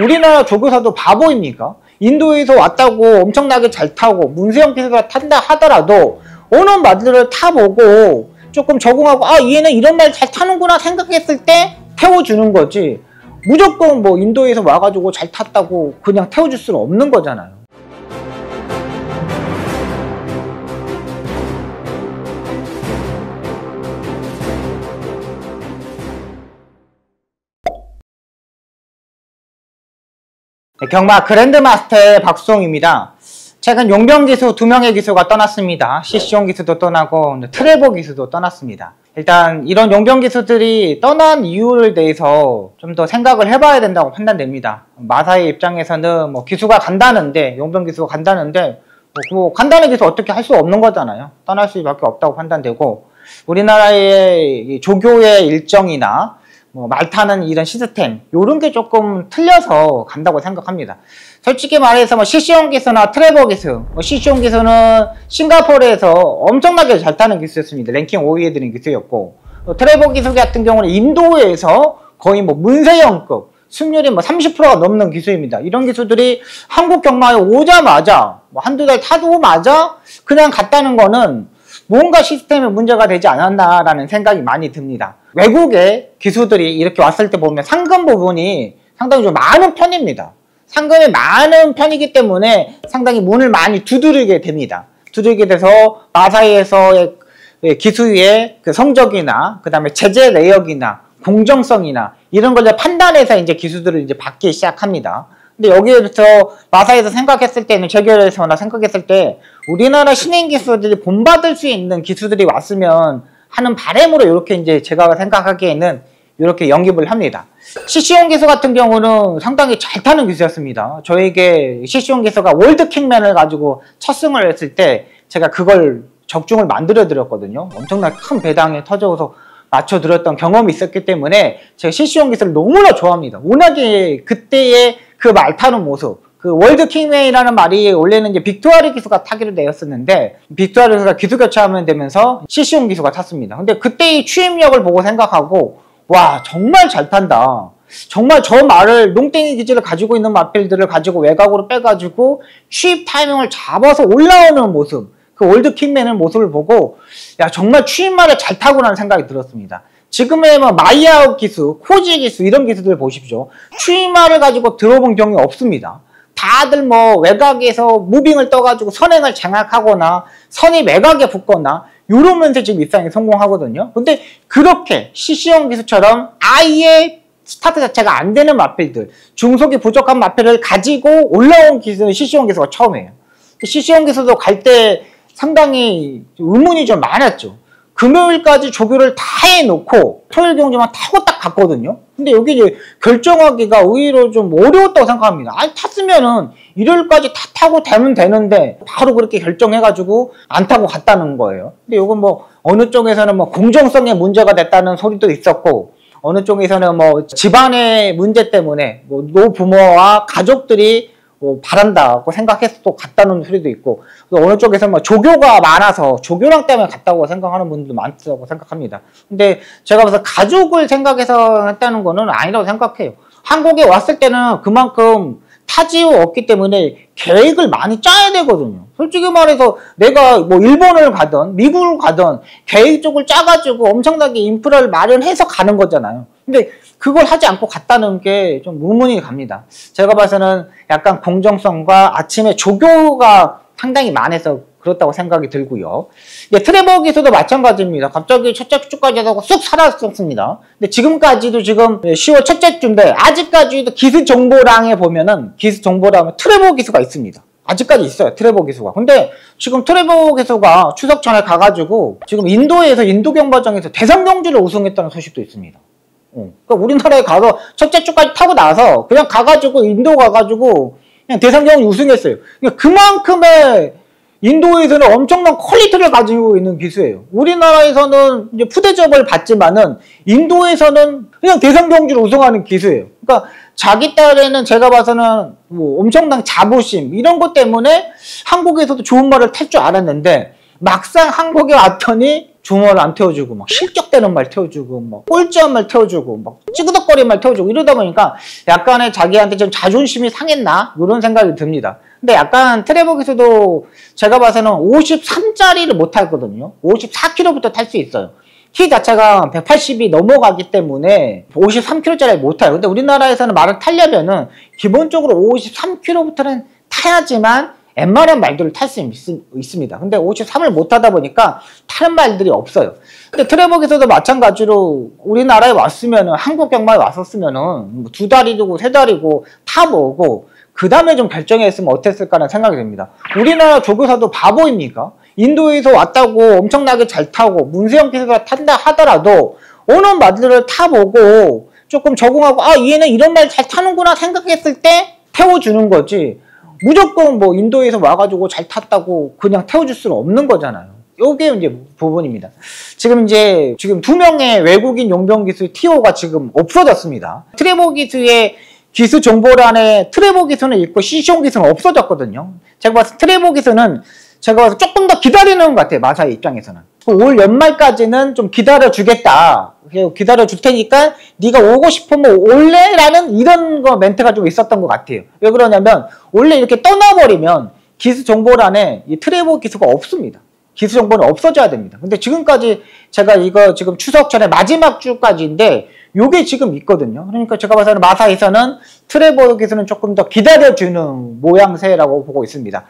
우리나라 조교사도 바보입니까? 인도에서 왔다고 엄청나게 잘 타고 문세영 기사가 탄다 하더라도 어느 말들을 타보고 조금 적응하고 아 얘는 이런 말 잘 타는구나 생각했을 때 태워주는 거지, 무조건 뭐 인도에서 와가지고 잘 탔다고 그냥 태워줄 수는 없는 거잖아요. 네, 경마 그랜드마스터의 박수홍입니다. 최근 용병 기수 2명의 기수가 떠났습니다. 시시용 기수도 떠나고 트레보 기수도 떠났습니다. 일단 이런 용병 기수들이 떠난 이유를 대해서 좀 더 생각을 해봐야 된다고 판단됩니다. 마사의 입장에서는 뭐 기수가 간다는데, 용병 기수가 간다는데 뭐 간다는 기수 어떻게 할 수 없는 거잖아요. 떠날 수밖에 없다고 판단되고, 우리나라의 조교의 일정이나 뭐 말 타는 이런 시스템 요런 게 조금 틀려서 간다고 생각합니다. 솔직히 말해서 뭐 시시용 기수나 트레버 기수, 시시용 기수는 싱가포르에서 엄청나게 잘 타는 기수였습니다. 랭킹 5위에 드는 기수였고, 트레버 기수 같은 경우는 인도에서 거의 뭐 문세영급 승률이 뭐 30%가 넘는 기수입니다. 이런 기수들이 한국 경마에 오자마자 뭐 한두 달 타고마자 그냥 갔다는 거는 뭔가 시스템에 문제가 되지 않았나라는 생각이 많이 듭니다. 외국의 기수들이 이렇게 왔을 때 보면 상금 부분이 상당히 좀 많은 편입니다. 상금이 많은 편이기 때문에 상당히 문을 많이 두드리게 됩니다. 두드리게 돼서 마사이에서의 기수의 그 성적이나 그 다음에 제재 내역이나 공정성이나 이런 걸 판단해서 이제 기수들을 이제 받기 시작합니다. 근데 여기에서 마사에서 생각했을 때는, 재결에서나 생각했을 때 우리나라 신인 기수들이 본받을 수 있는 기수들이 왔으면 하는 바람으로 이렇게 이제 제가 생각하기에는 이렇게 영입을 합니다. 시시용 기수 같은 경우는 상당히 잘 타는 기수였습니다. 저에게 시시용 기수가 월드킹맨을 가지고 첫 승을 했을 때 제가 그걸 적중을 만들어 드렸거든요. 엄청나게 큰 배당에 터져서 맞춰 드렸던 경험이 있었기 때문에 제가 시시용 기수를 너무나 좋아합니다. 워낙에 그때의 그 말 타는 모습, 그 월드킹맨이라는 말이 원래는 이제 빅토아리 기수가 타기로 되었었는데, 빅토아리 기수가 기수 교체하면 되면서 시시용 기수가 탔습니다. 근데 그때의 추임력을 보고 생각하고, 와 정말 잘 탄다. 정말 저 말을, 농땡이 기질을 가지고 있는 마필들을 가지고 외곽으로 빼가지고 추입 타이밍을 잡아서 올라오는 모습, 그 월드킹맨의 모습을 보고 야 정말 추임말을 잘 타구나는 생각이 들었습니다. 지금의 뭐 마이아웃 기수, 코지 기수 이런 기수들 보십시오. 추임말을 가지고 들어본 경우가 없습니다. 다들 뭐 외곽에서 무빙을 떠가지고 선행을 장악하거나 선이 외곽에 붙거나 이러면서 지금 입상에 성공하거든요. 근데 그렇게 시시용 기수처럼 아예 스타트 자체가 안 되는 마필들, 중속이 부족한 마필을 가지고 올라온 기수는 시시용 기수가 처음이에요. 시시용 기수도 갈 때 상당히 의문이 좀 많았죠. 금요일까지 조교를 다 해놓고 토요일 경주만 타고 딱 갔거든요. 근데 여기 이제 결정하기가 의외로 좀 어려웠다고 생각합니다. 아니 탔으면은 일요일까지 다 타고 되면 되는데 바로 그렇게 결정해가지고 안 타고 갔다는 거예요. 근데 이건 뭐 어느 쪽에서는 뭐 공정성에 문제가 됐다는 소리도 있었고, 어느 쪽에서는 뭐 집안의 문제 때문에 뭐 노부모와 가족들이 뭐 바란다고 생각해서 또 갔다는 소리도 있고, 어느 쪽에서 뭐 조교가 많아서 조교랑 때문에 갔다고 생각하는 분들도 많다고 생각합니다. 근데 제가 봐서 가족을 생각해서 했다는 거는 아니라고 생각해요. 한국에 왔을 때는 그만큼 타지요 없기 때문에 계획을 많이 짜야 되거든요. 솔직히 말해서 내가 뭐 일본을 가든 미국을 가든 계획적으로 짜가지고 엄청나게 인프라를 마련해서 가는 거잖아요. 근데 그걸 하지 않고 갔다는 게 좀 의문이 갑니다. 제가 봐서는 약간 공정성과 아침에 조교가 상당히 많아서 그렇다고 생각이 들고요. 트레버 기수도 마찬가지입니다. 갑자기 첫째 주까지 하고 쑥 사라졌습니다. 근데 지금까지도 지금 10월 첫째 주인데 아직까지도 기수 정보량에 보면은, 기수 정보량에 트레버 기수가 있습니다. 아직까지 있어요, 트레버 기수가. 근데 지금 트레버 기수가 추석 전에 가가지고 지금 인도에서 인도 경마장에서 대상 경주를 우승했다는 소식도 있습니다. 그러니까 우리나라에 가서 첫째 주까지 타고 나서 그냥 가가지고 인도 가가지고 그냥 대상 경주 우승했어요. 그러니까 그만큼의 인도에서는 엄청난 퀄리티를 가지고 있는 기수예요. 우리나라에서는 이제 푸대접을 받지만은 인도에서는 그냥 대상 경주를 우승하는 기수예요. 그러니까 자기 딸에는 제가 봐서는 뭐 엄청난 자부심 이런 것 때문에 한국에서도 좋은 말을 탈 줄 알았는데 막상 한국에 왔더니 주머를 안 태워주고 막 실격되는 말 태워주고 막 꼴찌한 말 태워주고 막 찌그덕거리는 말 태워주고 이러다 보니까 약간의 자기한테 좀 자존심이 상했나 이런 생각이 듭니다. 근데 약간 트레버 기수도 제가 봐서는 53짜리를 못 타거든요. 54km부터 탈 수 있어요. 키 자체가 180이 넘어가기 때문에 53km짜리 못 타요. 근데 우리나라에서는 말을 타려면은 기본적으로 53km부터는 타야지만 웬만한 말들을 탈 수 있습니다. 근데 53을 못 타다 보니까 타는 말들이 없어요. 근데 트레버기서도 마찬가지로 우리나라에 왔으면은, 한국 경마에 왔었으면은, 뭐 2달이고 3달이고 타보고, 그 다음에 좀 결정했으면 어땠을까라는 생각이 듭니다. 우리나라 조교사도 바보입니까? 인도에서 왔다고 엄청나게 잘 타고, 문세영 기사가 탄다 하더라도, 오는 말들을 타보고, 조금 적응하고, 아, 얘는 이런 말 잘 타는구나 생각했을 때 태워주는 거지. 무조건 뭐 인도에서 와가지고 잘 탔다고 그냥 태워줄 수는 없는 거잖아요. 요게 이제 부분입니다. 지금 2명의 외국인 용병 기수 TO가 지금 없어졌습니다. 트레버 기수의 기수 정보란에 트레버 기수는 있고 시시온 기수는 없어졌거든요. 제가 봐서 트레버 기수는 제가 봐서 조금 더 기다리는 것 같아요. 마사의 입장에서는. 올 연말까지는 좀 기다려주겠다. 기다려줄 테니까 네가 오고 싶으면 올래? 라는 이런 거 멘트가 좀 있었던 것 같아요. 왜 그러냐면 원래 이렇게 떠나버리면 기수 정보란에 이 트레버 기수가 없습니다. 기수 정보는 없어져야 됩니다. 근데 지금까지 제가 이거 지금 추석 전에 마지막 주까지인데 요게 지금 있거든요. 그러니까 제가 봐서는 마사에서는 트레버 기수는 조금 더 기다려주는 모양새라고 보고 있습니다.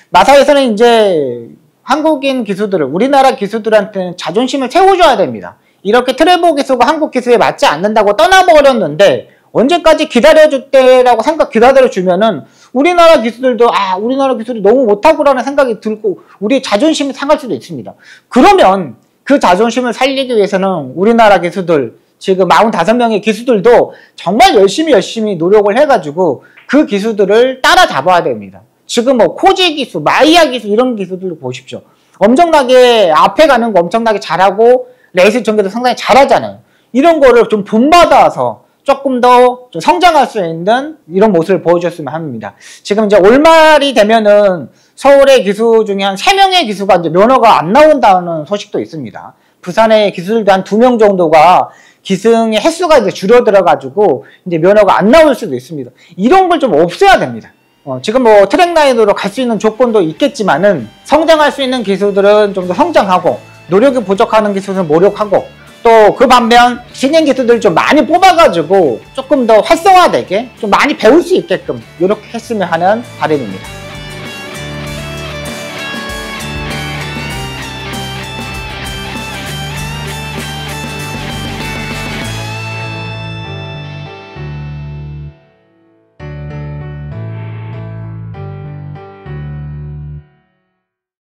마사에서는 이제 한국인 기수들을, 우리나라 기수들한테는 자존심을 세워줘야 됩니다. 이렇게 트레버 기수가 한국 기수에 맞지 않는다고 떠나버렸는데 언제까지 기다려줄 때라고 기다려주면은 우리나라 기수들도 우리나라 기술이 너무 못하구라는 생각이 들고 우리의 자존심이 상할 수도 있습니다. 그러면 그 자존심을 살리기 위해서는 우리나라 기수들, 지금 45명의 기수들도 정말 열심히 노력을 해가지고 그 기수들을 따라잡아야 됩니다. 지금 뭐 코지 기수, 마이야 기수 이런 기수들 보십시오. 엄청나게 앞에 가는 거 엄청나게 잘하고 레이스 전개도 상당히 잘하잖아요. 이런 거를 좀 본받아서 조금 더 좀 성장할 수 있는 이런 모습을 보여줬으면 합니다. 지금 이제 올말이 되면은 서울의 기수 중에 한 3명의 기수가 이제 면허가 안 나온다는 소식도 있습니다. 부산의 기수들도 한 2명 정도가 기승의 횟수가 이제 줄어들어가지고 이제 면허가 안 나올 수도 있습니다. 이런 걸 좀 없애야 됩니다. 지금 뭐 트랙 라인으로 갈 수 있는 조건도 있겠지만은 성장할 수 있는 기수들은 좀 더 성장하고 노력이 부족하는 기수들은 노력하고 또 그 반면 신인 기수들 좀 많이 뽑아가지고 조금 더 활성화되게 좀 많이 배울 수 있게끔 이렇게 했으면 하는 바람입니다.